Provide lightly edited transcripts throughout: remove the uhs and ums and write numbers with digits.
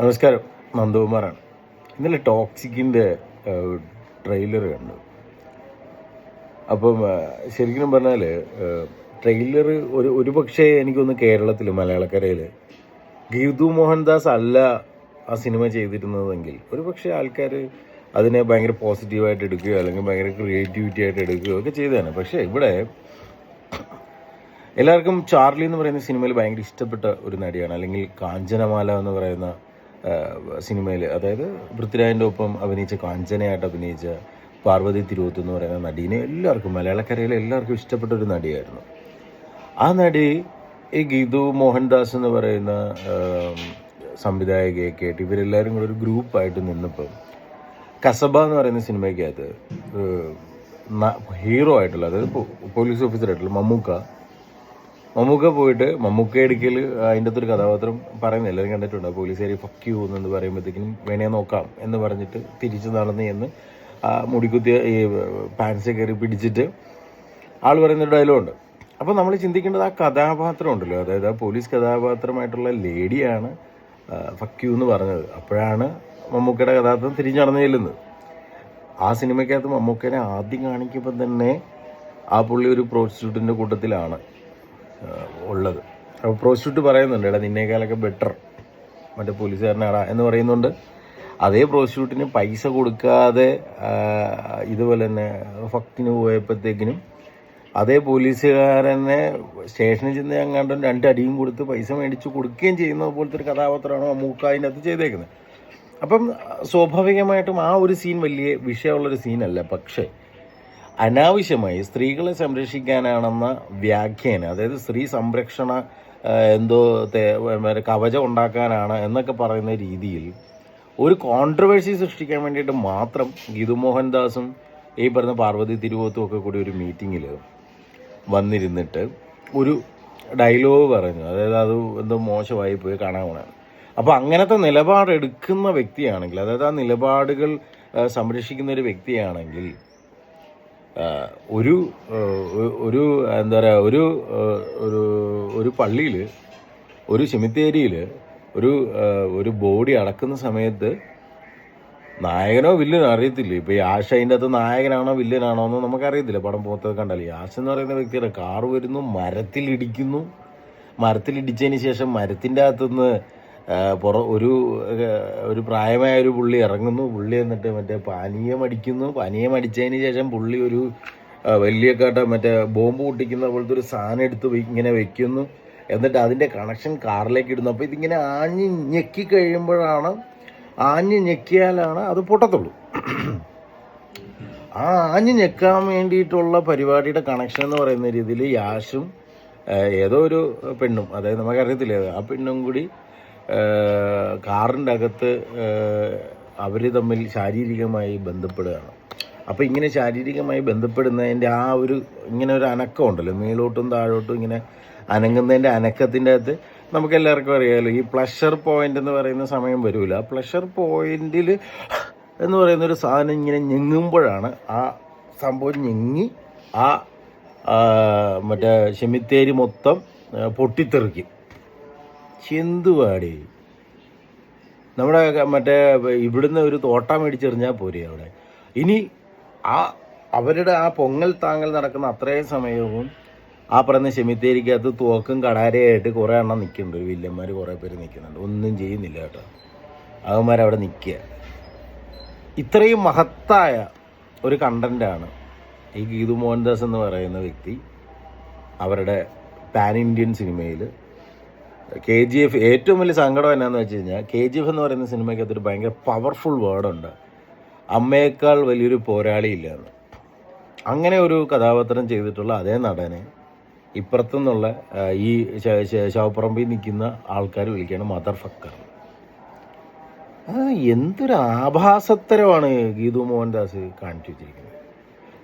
നമസ്കാരം, നന്ദകുമാറാണ്. ഇന്നലെ ടോക്സിക്കിൻ്റെ ട്രെയിലർ കണ്ടു. അപ്പം ശരിക്കും പറഞ്ഞാൽ ട്രെയിലർ ഒരു പക്ഷേ എനിക്കൊന്ന് കേരളത്തിൽ മലയാളക്കരയിൽ ഗീതു മോഹൻദാസ് അല്ല ആ സിനിമ ചെയ്തിരുന്നതെങ്കിൽ ഒരു പക്ഷേ ആൾക്കാർ അതിനെ ഭയങ്കര പോസിറ്റീവായിട്ട് എടുക്കുകയോ അല്ലെങ്കിൽ ഭയങ്കര ക്രിയേറ്റിവിറ്റി ആയിട്ട് എടുക്കുകയോ ഒക്കെ ചെയ്തതാണ്. പക്ഷേ ഇവിടെ എല്ലാവർക്കും ചാർലി എന്ന് പറയുന്ന സിനിമയിൽ ഭയങ്കര ഇഷ്ടപ്പെട്ട ഒരു നടിയാണ്. അല്ലെങ്കിൽ കാഞ്ചനമാല എന്ന് പറയുന്ന സിനിമയിൽ, അതായത് പൃഥ്വിരാജിൻ്റെ ഒപ്പം അഭിനയിച്ച കാഞ്ചനയായിട്ട് അഭിനയിച്ച പാർവതി തിരുവോത്ത് എന്ന് പറയുന്ന നടീനെ എല്ലാവർക്കും മലയാളക്കരയിലെ എല്ലാവർക്കും ഇഷ്ടപ്പെട്ട ഒരു നടിയായിരുന്നു. ആ നടി ഈ ഗീതു മോഹൻദാസ് എന്ന് പറയുന്ന സംവിധായകയൊക്കെ ആയിട്ട് ഇവരെല്ലാവരും കൂടെ ഒരു ഗ്രൂപ്പായിട്ട് നിന്നപ്പോൾ കസബ എന്ന് പറയുന്ന സിനിമയ്ക്കകത്ത് ഹീറോ ആയിട്ടുള്ള, അതായത് പോലീസ് ഓഫീസറായിട്ടുള്ള മമ്മൂക്ക പോയിട്ട് മമ്മൂക്കയടിക്കൽ അതിൻ്റെ അകത്തൊരു കഥാപാത്രം പറയുന്നത് എല്ലാവരും കണ്ടിട്ടുണ്ട്. പോലീസുകാരി ഫക്ക് യു എന്ന് പറയുമ്പോഴത്തേക്കിനും വേണേ നോക്കാം എന്ന് പറഞ്ഞിട്ട് തിരിച്ച് നടന്ന് ചെന്ന് ആ മുടിക്കുത്തിയ ഈ പാൻസ് കയറി പിടിച്ചിട്ട് ആൾ പറയുന്നൊരു ഡയലോഗുണ്ട്. അപ്പോൾ നമ്മൾ ചിന്തിക്കേണ്ടത് ആ കഥാപാത്രം ഉണ്ടല്ലോ, അതായത് ആ പോലീസ് കഥാപാത്രമായിട്ടുള്ള ലേഡിയാണ് ഫക്ക് യു എന്ന് പറഞ്ഞത്. അപ്പോഴാണ് മമ്മൂക്കയുടെ കഥാപാത്രം തിരിഞ്ഞ് നടന്ന് ചെല്ലുന്നത്. ആ സിനിമയ്ക്കകത്ത് മമ്മൂക്കനെ ആദ്യം കാണിക്കുമ്പോൾ തന്നെ ആ പുള്ളി ഒരു പ്രോസ്റ്റിറ്റ്യൂട്ടിൻ്റെ കൂട്ടത്തിലാണ് ഉള്ളത്. അപ്പോൾ പ്രോസ്റ്റിറ്റ്യൂട്ട് പറയുന്നുണ്ട്, എടാ നിന്നേക്കാളൊക്കെ ബെറ്റർ മറ്റേ പോലീസുകാരനാടാ എന്ന് പറയുന്നുണ്ട്. അതേ പ്രോസ്റ്റിറ്റ്യൂട്ടിന് പൈസ കൊടുക്കാതെ ഇതുപോലെ തന്നെ ഫക്കിന് പോയപ്പോഴത്തേക്കിനും അതേ പോലീസുകാരനെ സ്റ്റേഷനിൽ ചെന്ന് എങ്ങാണ്ടും 2 അടിയും കൊടുത്ത് പൈസ മേടിച്ച് കൊടുക്കുകയും ചെയ്യുന്ന പോലത്തെ ഒരു കഥാപാത്രമാണ് മമ്മൂക്ക അതിൻ്റെ അകത്ത് ചെയ്തേക്കുന്നത്. അപ്പം സ്വാഭാവികമായിട്ടും ആ ഒരു സീൻ വലിയ വിഷയമുള്ളൊരു സീനല്ല. പക്ഷേ അനാവശ്യമായി സ്ത്രീകളെ സംരക്ഷിക്കാനാണെന്ന വ്യാഖ്യാനം, അതായത് സ്ത്രീ സംരക്ഷണ എന്തോ കവചം ഉണ്ടാക്കാനാണ് എന്നൊക്കെ പറയുന്ന രീതിയിൽ ഒരു കോൺട്രവേഴ്സി സൃഷ്ടിക്കാൻ വേണ്ടിയിട്ട് മാത്രം ഗീതു മോഹൻദാസും ഈ പറഞ്ഞ പാർവതി തിരുവോത്തും ഒക്കെ കൂടി ഒരു മീറ്റിങ്ങിൽ വന്നിരുന്നിട്ട് ഒരു ഡയലോഗ് പറഞ്ഞു. അതായത് അത് എന്തോ മോശമായി പോയി കാണാൻ പോകണം. അപ്പോൾ അങ്ങനത്തെ നിലപാടെടുക്കുന്ന വ്യക്തിയാണെങ്കിൽ, അതായത് ആ നിലപാടുകൾ സംരക്ഷിക്കുന്ന ഒരു വ്യക്തിയാണെങ്കിൽ ഒരു ഒരു എന്താ പറയുക ഒരു പള്ളിയിൽ, ഒരു സെമിത്തേരിയിൽ ഒരു ബോഡി അടക്കുന്ന സമയത്ത് നായകനോ വില്ലനോ അറിയത്തില്ല. ഇപ്പോൾ ഈ ആശ അതിൻ്റെ അകത്ത് നായകനാണോ വില്ലനാണോ എന്ന് നമുക്കറിയത്തില്ല. പടം പോകത്തൊക്കെ കണ്ടാൽ ഈ ആശ എന്ന് പറയുന്ന വ്യക്തിയുടെ കാറ് വരുന്നു, മരത്തിലിടിച്ചതിന് ശേഷം മരത്തിൻ്റെ അകത്തുനിന്ന് ഒരു പ്രായമായ ഒരു പുള്ളി ഇറങ്ങുന്നു. പുള്ളി എന്നിട്ട് മറ്റേ പാനീയം അടിച്ചതിന് ശേഷം പുള്ളി ഒരു വലിയ മറ്റേ ബോംബ് പൊട്ടിക്കുന്ന പോലത്തെ ഒരു സാധനം എടുത്ത് ഇങ്ങനെ വെക്കുന്നു. എന്നിട്ട് അതിൻ്റെ കണക്ഷൻ കാറിലേക്ക് ഇടുന്നു. അപ്പോൾ ഇതിങ്ങനെ ആഞ്ഞ് ഞെക്കിയാലാണ് അത് പൊട്ടത്തുള്ളൂ. ആ ആഞ്ഞ് ഞെക്കാൻ വേണ്ടിയിട്ടുള്ള പരിപാടിയുടെ കണക്ഷൻ എന്ന് പറയുന്ന രീതിയിൽ യാഷും ഏതോ ഒരു പെണ്ണും, അതായത് നമുക്കറിയത്തില്ല, ആ പെണ്ണും കൂടി കാറിൻ്റെ അകത്ത് അവർ തമ്മിൽ ശാരീരികമായി ബന്ധപ്പെടുകയാണ്. അപ്പോൾ ഇങ്ങനെ ശാരീരികമായി ബന്ധപ്പെടുന്നതിൻ്റെ ആ ഇങ്ങനെ ഒരു അനക്കം ഉണ്ടല്ലോ, മേലോട്ടും താഴോട്ടും ഇങ്ങനെ അനങ്ങുന്നതിൻ്റെ അനക്കത്തിൻ്റെ അകത്ത് നമുക്കെല്ലാവർക്കും അറിയാമല്ലോ, ഈ പ്ലഷർ പോയിൻ്റ് എന്ന് പറയുന്ന സമയം വരില്ല. ആ പ്ലഷർ പോയിന്റിൽ എന്ന് പറയുന്നൊരു സാധനം ഇങ്ങനെ ഞെങ്ങുമ്പോഴാണ് ആ സംഭവം ഞെങ്ങി ആ മറ്റേ സെമിത്തേരി മൊത്തം പൊട്ടിത്തെറിക്കും. എന്തുവാടി, നമ്മുടെ മറ്റേ ഇവിടുന്ന് ഒരു തോട്ട മേടിച്ചെറിഞ്ഞാൽ പോരെ അവിടെ. ഇനി അവരുടെ ആ പൊങ്ങൽ താങ്ങൽ നടക്കുന്ന അത്രയും സമയവും ആ പറയുന്ന സെമിത്തേരിക്കകത്ത് തോക്കും കടാരയായിട്ട് കുറേ എണ്ണം നിൽക്കുന്നുണ്ട്. വില്ലന്മാർ കുറേ പേര് നിൽക്കുന്നുണ്ട്, ഒന്നും ചെയ്യുന്നില്ല കേട്ടോ. അവന്മാരവിടെ നിൽക്കുക. ഇത്രയും മഹത്തായ ഒരു കണ്ടൻ്റാണ് ഈ ഗീതു മോഹൻദാസ് എന്ന് പറയുന്ന വ്യക്തി അവരുടെ പാൻ ഇന്ത്യൻ സിനിമയിൽ KGF. ഏറ്റവും വലിയ സങ്കടം എന്നാന്ന് വെച്ച് കഴിഞ്ഞാൽ KGF എന്ന് പറയുന്ന സിനിമയ്ക്കകത്തൊരു ഭയങ്കര പവർഫുൾ വേർഡുണ്ട്, അമ്മയേക്കാൾ വലിയൊരു പോരാളിയില്ല എന്ന്. അങ്ങനെ ഒരു കഥാപാത്രം ചെയ്തിട്ടുള്ള അതേ നടനെ ഇപ്പുറത്തുനിന്നുള്ള ഈ ശവപ്പറമ്പിൽ നിൽക്കുന്ന ആൾക്കാർ വിളിക്കുകയാണ് മദർ ഫക്കർ. എന്തൊരു ആഭാസത്തരമാണ് ഗീതു മോഹൻദാസ് കാണിച്ചു വെച്ചിരിക്കുന്നത്.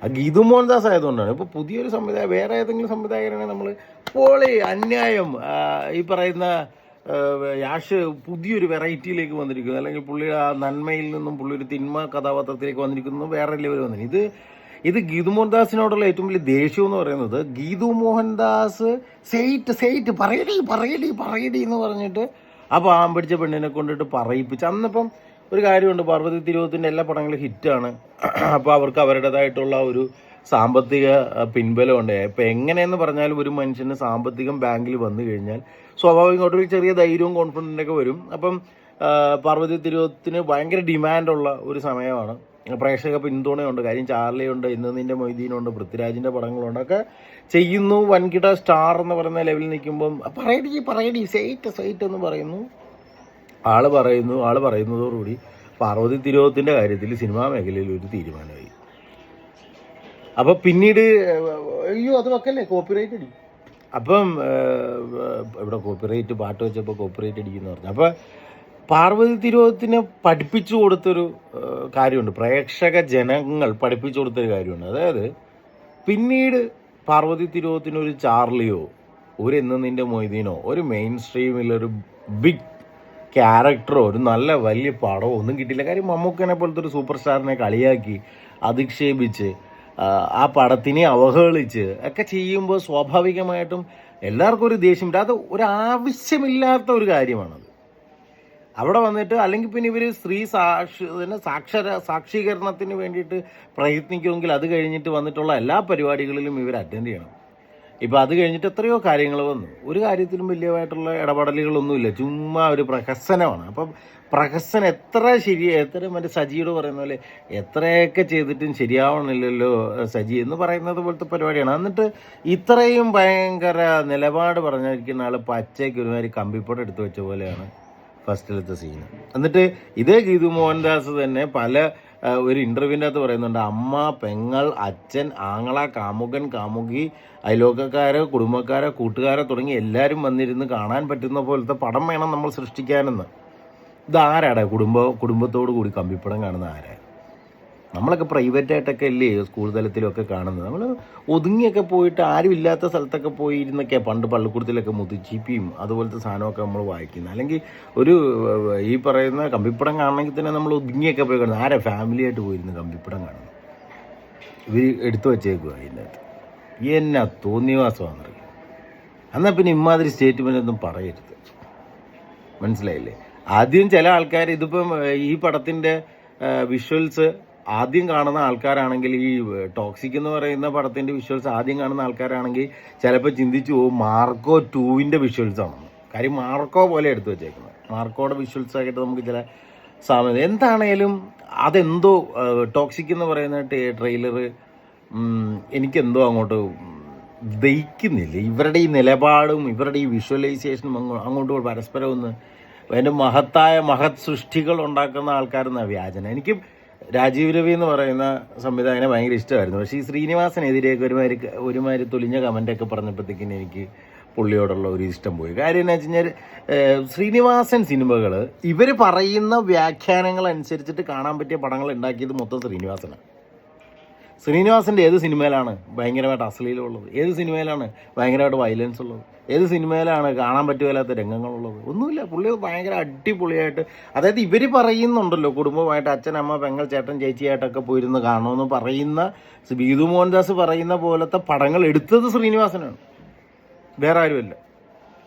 ആ ഗീതു മോഹൻദാസ് ആയതുകൊണ്ടാണ്. ഇപ്പോൾ പുതിയൊരു സംവിധായകൻ, വേറെ ഏതെങ്കിലും സംവിധായകനാണെങ്കിൽ നമ്മൾ പോളി അന്യായം ഈ പറയുന്ന യാഷ് പുതിയൊരു വെറൈറ്റിയിലേക്ക് വന്നിരിക്കുന്നു, അല്ലെങ്കിൽ പുള്ളിയുടെ ആ നന്മയിൽ നിന്നും പുള്ളി ഒരു തിന്മ കഥാപാത്രത്തിലേക്ക് വന്നിരിക്കുന്നു, വേറെ ലെവൽ വന്നിരിക്കുന്നു. ഇത് ഗീതു മോഹൻദാസിനോടുള്ള ഏറ്റവും വലിയ ദേഷ്യം എന്ന് പറയുന്നത്, ഗീതു മോഹൻദാസ് സെയ്റ്റ് പറയടി എന്ന് പറഞ്ഞിട്ട് ആ പാവം പിടിച്ച പെണ്ണിനെ കൊണ്ടിട്ട് പറയിപ്പിച്ച്. അന്നിപ്പം ഒരു കാര്യമുണ്ട്, പാർവതി തിരുവോത്തിൻ്റെ എല്ലാ പടങ്ങളും ഹിറ്റാണ്. അപ്പോൾ അവർക്ക് അവരുടേതായിട്ടുള്ള ഒരു സാമ്പത്തിക പിൻബലമുണ്ട്. ഇപ്പം എങ്ങനെയെന്ന് പറഞ്ഞാലും ഒരു മനുഷ്യന് സാമ്പത്തികം ബാങ്കിൽ വന്നു കഴിഞ്ഞാൽ സ്വാഭാവികമായിട്ടും ഒരു ചെറിയ ധൈര്യവും കോൺഫിഡൻറ്റൊക്കെ വരും. അപ്പം പാർവതി തിരുവോത്തിന് ഭയങ്കര ഡിമാൻഡുള്ള ഒരു സമയമാണ്. പ്രേക്ഷക പിന്തുണയുണ്ട്. കാര്യം ചാർലിയുണ്ട്, ഇന്ന് നിൻ്റെ മൊയ്തീനുണ്ട്, പൃഥ്വിരാജിൻ്റെ പടങ്ങളുണ്ട്, ഒക്കെ ചെയ്യുന്നു. വൻകിട സ്റ്റാർ എന്ന് പറയുന്ന ലെവലിൽ നിൽക്കുമ്പം പറയടി സൈറ്റ് എന്ന് പറയുന്നു. ആൾ പറയുന്നതോടുകൂടി പാർവതി തിരുവോത്തിൻ്റെ കാര്യത്തിൽ സിനിമാ മേഖലയിൽ ഒരു തീരുമാനമായി. അപ്പം പിന്നീട് അത് വെക്കല്ലേ, കോപ്പിറൈറ്റ് അടി. അപ്പം ഇവിടെ കോപ്പിറൈറ്റ് പാട്ട് വെച്ചപ്പോൾ കോപ്പിറൈറ്റ് അടിക്കുന്നു പറഞ്ഞു. അപ്പം പാർവതി തിരുവോത്തിനെ പഠിപ്പിച്ചു കൊടുത്തൊരു കാര്യമുണ്ട്, പ്രേക്ഷക ജനങ്ങൾ പഠിപ്പിച്ചു കൊടുത്തൊരു കാര്യമുണ്ട്. അതായത് പിന്നീട് പാർവതി തിരുവോത്തിനൊരു ചാർലിയോ ഒരു എന്ന് നിൻ്റെ മൊയ്തീനോ ഒരു മെയിൻ സ്ട്രീമിലൊരു ബിഗ് ക്യാരക്ടറോ ഒരു നല്ല വലിയ പടമോ ഒന്നും കിട്ടിയില്ല. കാര്യം മമ്മൂക്കനെ പോലത്തെ ഒരു സൂപ്പർ സ്റ്റാറിനെ കളിയാക്കി അധിക്ഷേപിച്ച് ആ പടത്തിനെ അവഹേളിച്ച് ഒക്കെ ചെയ്യുമ്പോൾ സ്വാഭാവികമായിട്ടും എല്ലാവർക്കും ഒരു ദേഷ്യം. അത് ഒരാവശ്യമില്ലാത്ത ഒരു കാര്യമാണത്. അവിടെ വന്നിട്ട് അല്ലെങ്കിൽ പിന്നെ ഇവർ സ്ത്രീ സാക്ഷീകരണത്തിന് വേണ്ടിയിട്ട് പ്രയത്നിക്കുമെങ്കിൽ അത് കഴിഞ്ഞിട്ട് വന്നിട്ടുള്ള എല്ലാ പരിപാടികളിലും ഇവർ അറ്റൻഡ് ചെയ്യണം. ഇപ്പം അത് കഴിഞ്ഞിട്ട് എത്രയോ കാര്യങ്ങൾ വന്നു. ഒരു കാര്യത്തിലും വലിയതായിട്ടുള്ള ഇടപെടലുകളൊന്നുമില്ല, ചുമ്മാ ഒരു പ്രഹസനമാണ്. അപ്പം പ്രഹസനം എത്ര മറ്റേ സജിയോട് പറയുന്ന പോലെ എത്രയൊക്കെ ചെയ്തിട്ടും ശരിയാവണില്ലല്ലോ സജി എന്ന് പറയുന്നത് പോലത്തെ പരിപാടിയാണ്. എന്നിട്ട് ഇത്രയും ഭയങ്കര നിലപാട് പറഞ്ഞിരിക്കുന്ന ആൾ പച്ചയ്ക്ക് ഒരുമാതിരി കമ്പിപ്പടം എടുത്തു വെച്ച പോലെയാണ് ഫസ്റ്റിലത്തെ സീന്. എന്നിട്ട് ഇതേ ഗീതു മോഹൻദാസ് തന്നെ പല ഒരു ഇൻ്റർവ്യൂവിൻ്റെ അകത്ത് പറയുന്നുണ്ട്, അമ്മ, പെങ്ങൾ, അച്ഛൻ, ആങ്ങള, കാമുകൻ, കാമുകി, അയലോക്കക്കാരെ, കുടുംബക്കാരെ, കൂട്ടുകാരെ തുടങ്ങി എല്ലാവരും വന്നിരുന്ന് കാണാൻ പറ്റുന്ന പോലത്തെ പടം വേണം നമ്മൾ സൃഷ്ടിക്കാനെന്ന്. ഇതാരാടാ കുടുംബത്തോടു കൂടി കമ്പിപ്പടം കാണുന്ന ആരാ? നമ്മളൊക്കെ പ്രൈവറ്റായിട്ടൊക്കെ അല്ലേ സ്കൂൾ തലത്തിലൊക്കെ കാണുന്നത്. നമ്മൾ ഒതുങ്ങിയൊക്കെ പോയിട്ട് ആരും ഇല്ലാത്ത സ്ഥലത്തൊക്കെ പോയി ഇരുന്നൊക്കെ പണ്ട് പള്ളിക്കൂടത്തിലൊക്കെ മുതുച്ചിപ്പിയും അതുപോലത്തെ സാധനമൊക്കെ നമ്മൾ വായിക്കുന്നത്. അല്ലെങ്കിൽ ഒരു ഈ പറയുന്ന കമ്പിപ്പടം കാണണമെങ്കിൽ തന്നെ നമ്മൾ ഒതുങ്ങിയൊക്കെ പോയി കാണുന്നത്. ആരാ ഫാമിലിയായിട്ട് പോയിരുന്ന് കമ്പിപ്പടം കാണുന്നത്? ഇവർ എടുത്തു വച്ചേക്കുക അതിനകത്ത്. എന്നാ തോന്നിയവാസമാണെന്നറിയാം. എന്നാൽ പിന്നെ ഇമ്മാതിരി സ്റ്റേറ്റ്മെൻ്റ് ഒന്നും പറയരുത്, മനസ്സിലായില്ലേ? ആദ്യം ചില ആൾക്കാർ ഇതിപ്പം ഈ പടത്തിൻ്റെ വിഷ്വൽസ് ആദ്യം കാണുന്ന ആൾക്കാരാണെങ്കിൽ, ഈ ടോക്സിക് എന്ന് പറയുന്ന പടത്തിൻ്റെ വിഷ്വൽസ് ആദ്യം കാണുന്ന ആൾക്കാരാണെങ്കിൽ ചിലപ്പോൾ ചിന്തിച്ചു പോകും മാർക്കോ 2-ന്റെ വിഷ്വൽസ് ആണെന്ന്. കാര്യം മാർക്കോ പോലെ എടുത്തു വെച്ചേക്കുന്നത്. മാർക്കോയുടെ വിഷ്വൽസ് ആയിട്ട് നമുക്ക് ചില സാമ്യത. എന്താണേലും അതെന്തോ ടോക്സിക് എന്ന് പറയുന്ന ട്രെയിലർ എനിക്കെന്തോ അങ്ങോട്ട് ദഹിക്കുന്നില്ല. ഇവരുടെ ഈ നിലപാടും ഇവരുടെ ഈ വിഷ്വലൈസേഷനും അങ്ങോട്ട് പരസ്പരം ഒന്ന് അതിൻ്റെ മഹത് സൃഷ്ടികൾ ഉണ്ടാക്കുന്ന ആൾക്കാരെന്നാണ് വ്യാജന. എനിക്ക് രാജീവ് രവി എന്ന് പറയുന്ന സംവിധായകനെ ഭയങ്കര ഇഷ്ടമായിരുന്നു. പക്ഷേ ഈ ശ്രീനിവാസനെതിരെയൊക്കെ ഒരുമാതിരി തൊലിഞ്ഞ കമൻ്റൊക്കെ പറഞ്ഞപ്പോഴത്തേക്കിന് എനിക്ക് പുള്ളിയോടുള്ള ഒരു ഇഷ്ടം പോയി. കാര്യം എന്ന് വെച്ച് കഴിഞ്ഞാൽ ശ്രീനിവാസൻ സിനിമകൾ ഇവർ പറയുന്ന വ്യാഖ്യാനങ്ങൾ അനുസരിച്ചിട്ട് കാണാൻ പറ്റിയ പടങ്ങൾ ഉണ്ടാക്കിയത് മൊത്തം ശ്രീനിവാസനാണ്. ശ്രീനിവാസൻ്റെ ഏത് സിനിമയിലാണ് ഭയങ്കരമായിട്ട് അശ്ലീലമുള്ളത്? ഏത് സിനിമയിലാണ് ഭയങ്കരമായിട്ട് വയലൻസ് ഉള്ളത്? ഏത് സിനിമയിലാണ് കാണാൻ പറ്റുകയില്ലാത്ത രംഗങ്ങളുള്ളത്? ഒന്നുമില്ല. പുള്ളി ഭയങ്കര അടിപൊളിയായിട്ട്, അതായത് ഇവർ പറയുന്നുണ്ടല്ലോ കുടുംബമായിട്ട് അച്ഛൻ, അമ്മ, പെങ്ങൾ, ചേട്ടൻ, ചേച്ചിയായിട്ടൊക്കെ പോയിരുന്ന് കാണുമെന്ന് പറയുന്ന ഗീതു മോഹൻദാസ് പറയുന്ന പോലത്തെ പടങ്ങൾ എടുത്തത് ശ്രീനിവാസനാണ്, വേറെ ആരുമല്ല.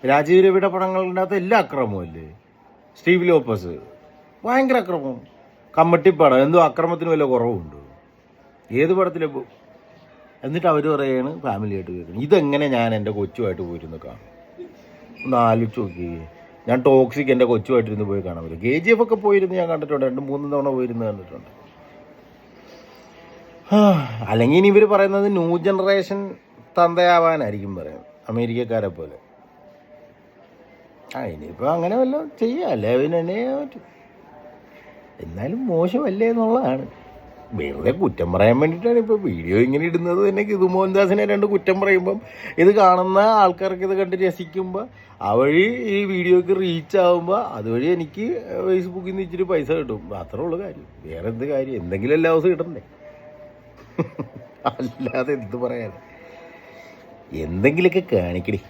രാജീവ് രവിയുടെ പടങ്ങളുടെ അകത്ത് എല്ലാ അക്രമവും അല്ലേ? സ്റ്റീവ് ലോപ്പസ് ഭയങ്കര അക്രമം. കമ്മട്ടിപ്പടം എന്തോ അക്രമത്തിന് വല്ല കുറവുണ്ട് ഏത് പടത്തിലെ? എന്നിട്ട് അവർ പറയുകയാണ് ഫാമിലിയായിട്ട് പോയിരുന്നു. ഇതെങ്ങനെ ഞാൻ എൻ്റെ കൊച്ചുമായിട്ട് പോയിരുന്നു കാണും? ഒന്ന് ആലോചിച്ച് നോക്കി. ഞാൻ ടോക്സിക് എൻ്റെ കൊച്ചുമായിട്ടിരുന്ന് പോയി കാണാൻ പറ്റും. KGF ഒക്കെ പോയിരുന്നു ഞാൻ കണ്ടിട്ടുണ്ട്, 2-3 തവണ പോയിരുന്നു കണ്ടിട്ടുണ്ട്. അല്ലെങ്കിൽ ഇനി ഇവർ പറയുന്നത് ന്യൂ ജനറേഷൻ തന്തയാവാനായിരിക്കും പറയുന്നത്, അമേരിക്കക്കാരെ പോലെ. ഇനിയിപ്പോൾ അങ്ങനെ വല്ലതും ചെയ്യാം, അല്ലേ പിന്നെ പറ്റും. എന്നാലും മോശമല്ലേ എന്നുള്ളതാണ്. വെറുതെ കുറ്റം പറയാൻ വേണ്ടിയിട്ടാണ് ഇപ്പോൾ വീഡിയോ ഇങ്ങനെ ഇടുന്നത് തന്നെ. ഗീതു മോഹൻദാസിനെ 2 കുറ്റം പറയുമ്പം ഇത് കാണുന്ന ആൾക്കാർക്ക് ഇത് കണ്ട് രസിക്കുമ്പോൾ ആ വഴി ഈ വീഡിയോക്ക് റീച്ച് ആകുമ്പോൾ അതുവഴി എനിക്ക് ഫേസ്ബുക്കിൽ നിന്ന് ഇച്ചിരി പൈസ കിട്ടും. അത്രേ ഉള്ളൂ കാര്യം. വേറെ എന്ത് കാര്യം? എന്തെങ്കിലും എല്ലാ ദിവസവും കിട്ടണ്ടേ? അല്ലാതെ എന്ത് പറയാൻ? എന്തെങ്കിലുമൊക്കെ കാണിക്കടി.